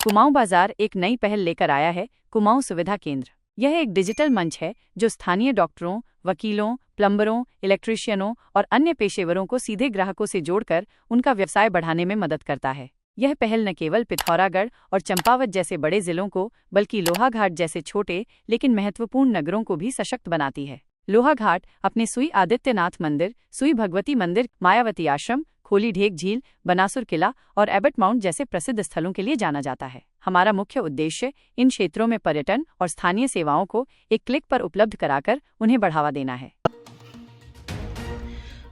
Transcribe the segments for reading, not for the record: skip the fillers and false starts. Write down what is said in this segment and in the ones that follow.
कुमाऊं बाजार एक नई पहल लेकर आया है, कुमाऊं सुविधा केंद्र। यह एक डिजिटल मंच है जो स्थानीय डॉक्टरों, वकीलों, प्लम्बरों, इलेक्ट्रीशियनों और अन्य पेशेवरों को सीधे ग्राहकों से जोड़कर उनका व्यवसाय बढ़ाने में मदद करता है। यह पहल न केवल पिथौरागढ़ और चंपावत जैसे बड़े जिलों को, बल्कि लोहाघाट जैसे छोटे लेकिन महत्वपूर्ण नगरों को भी सशक्त बनाती है। लोहाघाट अपने सुई आदित्यनाथ मंदिर, सुई भगवती मंदिर, मायावती आश्रम, खोली ढेक झील, बनासुर किला और एबट माउंट जैसे प्रसिद्ध स्थलों के लिए जाना जाता है। हमारा मुख्य उद्देश्य इन क्षेत्रों में पर्यटन और स्थानीय सेवाओं को एक क्लिक पर उपलब्ध कराकर उन्हें बढ़ावा देना है।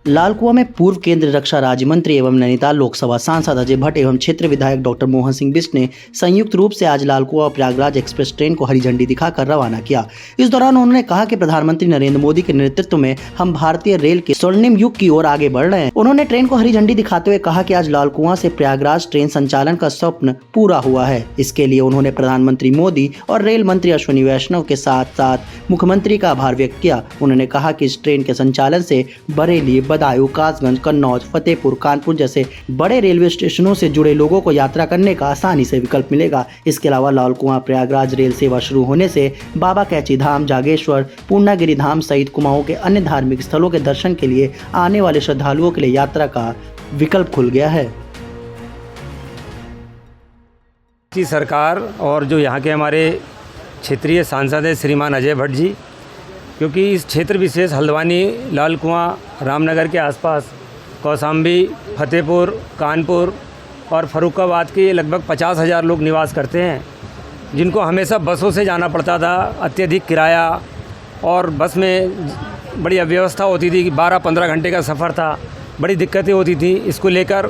लालकुआं में पूर्व केंद्रीय रक्षा राज्य मंत्री एवं नैनीताल लोकसभा सांसद अजय भट्ट एवं क्षेत्र विधायक डॉक्टर मोहन सिंह बिष्ट ने संयुक्त रूप से आज लालकुआं प्रयागराज एक्सप्रेस ट्रेन को हरी झंडी दिखाकर रवाना किया। इस दौरान उन्होंने कहा कि प्रधानमंत्री नरेंद्र मोदी के नेतृत्व में हम भारतीय रेल के स्वर्णिम युग की ओर आगे बढ़ रहे हैं। उन्होंने ट्रेन को हरी झंडी दिखाते हुए कहा कि आज लालकुआं से प्रयागराज ट्रेन संचालन का स्वप्न पूरा हुआ है। इसके लिए उन्होंने प्रधानमंत्री मोदी और रेल मंत्री अश्विनी वैष्णव के साथ साथ मुख्यमंत्री का आभार व्यक्त किया। उन्होंने कहा कि इस ट्रेन के संचालन से बरेली, बदायूं, कासगंज, कन्नौज, फतेहपुर, कानपुर जैसे बड़े रेलवे स्टेशनों से जुड़े लोगों को यात्रा करने का आसानी से विकल्प मिलेगा। इसके अलावा लालकुआं प्रयागराज रेल सेवा शुरू होने से बाबा कैची धाम, जागेश्वर, पूर्णागिरि धाम सहित कुमाऊं के अन्य धार्मिक स्थलों के दर्शन के लिए आने वाले श्रद्धालुओं के लिए यात्रा का विकल्प खुल गया है। सरकार और जो यहाँ के हमारे क्षेत्रीय सांसद हैं श्रीमान अजय भट्ट जी, क्योंकि इस क्षेत्र विशेष हल्द्वानी, लालकुआं, रामनगर के आसपास, कौशाम्बी, फतेहपुर, कानपुर और फर्रुखाबाद के लगभग 50,000 लोग निवास करते हैं, जिनको हमेशा बसों से जाना पड़ता था। अत्यधिक किराया और बस में बड़ी अव्यवस्था होती थी कि 12-15 घंटे का सफ़र था, बड़ी दिक्कतें होती थी। इसको लेकर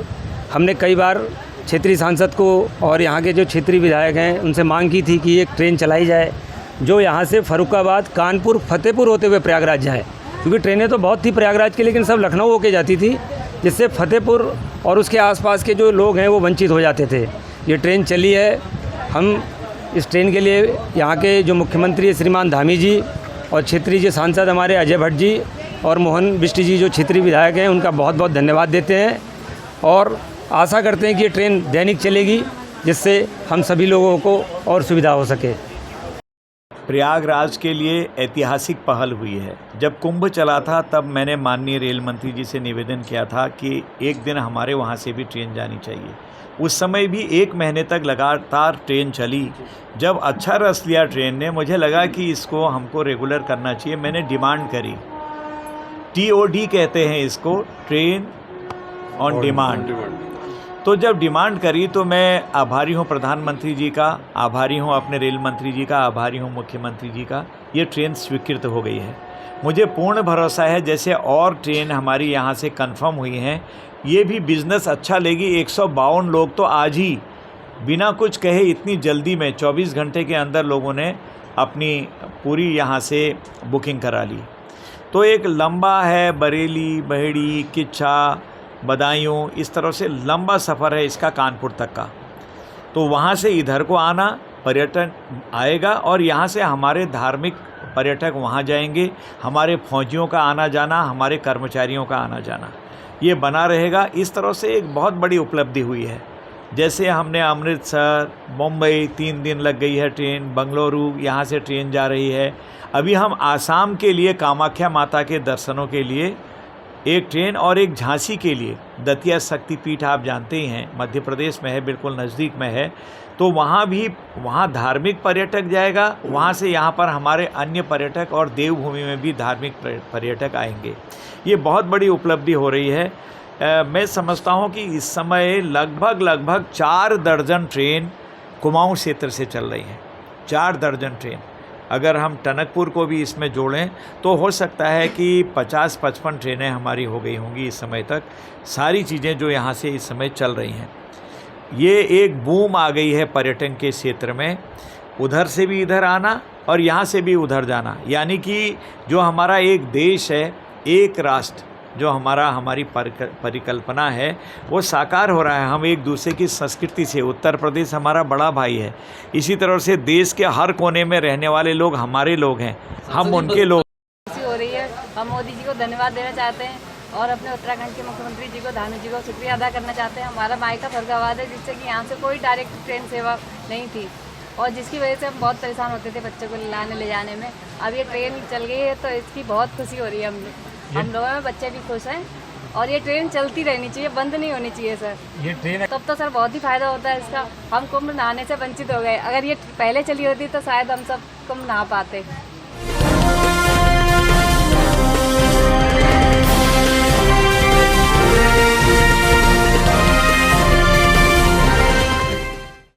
हमने कई बार क्षेत्रीय सांसद को और यहाँ के जो क्षेत्रीय विधायक हैं उनसे मांग की थी कि एक ट्रेन चलाई जाए जो यहाँ से फर्रुखाबाद, कानपुर, फतेहपुर होते हुए प्रयागराज जाए, क्योंकि ट्रेनें तो बहुत थी प्रयागराज की, लेकिन सब लखनऊ होके जाती थी, जिससे फतेहपुर और उसके आसपास के जो लोग हैं वो वंचित हो जाते थे। ये ट्रेन चली है। हम इस ट्रेन के लिए यहाँ के जो मुख्यमंत्री है श्रीमान धामी जी और क्षेत्रीय जो सांसद हमारे अजय भट्ट जी और मोहन बिष्ट जी जो क्षेत्रीय विधायक हैं उनका बहुत बहुत धन्यवाद देते हैं और आशा करते हैं कि ये ट्रेन दैनिक चलेगी, जिससे हम सभी लोगों को और सुविधा हो सके। प्रयागराज के लिए ऐतिहासिक पहल हुई है। जब कुंभ चला था तब मैंने माननीय रेल मंत्री जी से निवेदन किया था कि एक दिन हमारे वहाँ से भी ट्रेन जानी चाहिए। उस समय भी 1 महीने तक लगातार ट्रेन चली। जब अच्छा रस लिया ट्रेन ने, मुझे लगा कि इसको हमको रेगुलर करना चाहिए। मैंने डिमांड करी, TOD कहते हैं इसको, ट्रेन ऑन डिमांड। तो जब डिमांड करी तो मैं आभारी हूँ प्रधानमंत्री जी का, आभारी हूँ अपने रेल मंत्री जी का, आभारी हूँ मुख्यमंत्री जी का। ये ट्रेन स्वीकृत हो गई है। मुझे पूर्ण भरोसा है जैसे और ट्रेन हमारी यहाँ से कंफर्म हुई हैं, ये भी बिज़नेस अच्छा लेगी। 152 लोग तो आज ही बिना कुछ कहे इतनी जल्दी में 24 घंटे के अंदर लोगों ने अपनी पूरी यहाँ से बुकिंग करा ली। तो एक लंबा है, बरेली, बहेड़ी, किच्छा, बदायूं, इस तरह से लंबा सफ़र है इसका कानपुर तक का। तो वहाँ से इधर को आना, पर्यटन आएगा और यहाँ से हमारे धार्मिक पर्यटक वहाँ जाएंगे, हमारे फौजियों का आना जाना, हमारे कर्मचारियों का आना जाना ये बना रहेगा। इस तरह से एक बहुत बड़ी उपलब्धि हुई है। जैसे हमने अमृतसर, मुंबई 3 दिन लग गई है ट्रेन, बंगलुरु यहाँ से ट्रेन जा रही है। अभी हम आसाम के लिए कामाख्या माता के दर्शनों के लिए एक ट्रेन और एक झांसी के लिए, दतिया शक्तिपीठ आप जानते ही हैं, मध्य प्रदेश में है, बिल्कुल नज़दीक में है। तो वहाँ धार्मिक पर्यटक जाएगा, वहाँ से यहाँ पर हमारे अन्य पर्यटक और देवभूमि में भी धार्मिक पर्यटक आएंगे। ये बहुत बड़ी उपलब्धि हो रही है। मैं समझता हूँ कि इस समय लगभग 4 दर्जन ट्रेन कुमाऊं क्षेत्र से चल रही हैं। 4 दर्जन ट्रेन। अगर हम टनकपुर को भी इसमें जोड़ें तो हो सकता है कि 50-55 ट्रेनें हमारी हो गई होंगी इस समय तक। सारी चीज़ें जो यहाँ से इस समय चल रही हैं, ये एक बूम आ गई है पर्यटन के क्षेत्र में। उधर से भी इधर आना और यहाँ से भी उधर जाना, यानी कि जो हमारा एक देश है, एक राष्ट्र, जो हमारी परिकल्पना है वो साकार हो रहा है। हम एक दूसरे की संस्कृति से, उत्तर प्रदेश हमारा बड़ा भाई है, इसी तरह से देश के हर कोने में रहने वाले लोग हमारे लोग हैं, हम उनके लोग। हो रही है, हम मोदी जी को धन्यवाद देना चाहते हैं और अपने उत्तराखंड के मुख्यमंत्री जी को, धामी जी को शुक्रिया अदा करना चाहते हैं। हमारा मायका फरुखाबाद है, जिससे कि यहाँ से कोई डायरेक्ट ट्रेन सेवा नहीं थी और जिसकी वजह से हम बहुत परेशान होते थे बच्चों को लाने ले जाने में। अब ये ट्रेन चल गई है तो इसकी बहुत खुशी हो रही है हम लोगों में, बच्चे भी खुश हैं और ये ट्रेन चलती रहनी चाहिए, बंद नहीं होनी चाहिए सर। ये ट्रेन तब तो सर बहुत ही फायदा होता है इसका। हम कुंभ नहाने से वंचित हो गए, अगर ये पहले चली होती तो शायद हम सब कुंभ नहा पाते।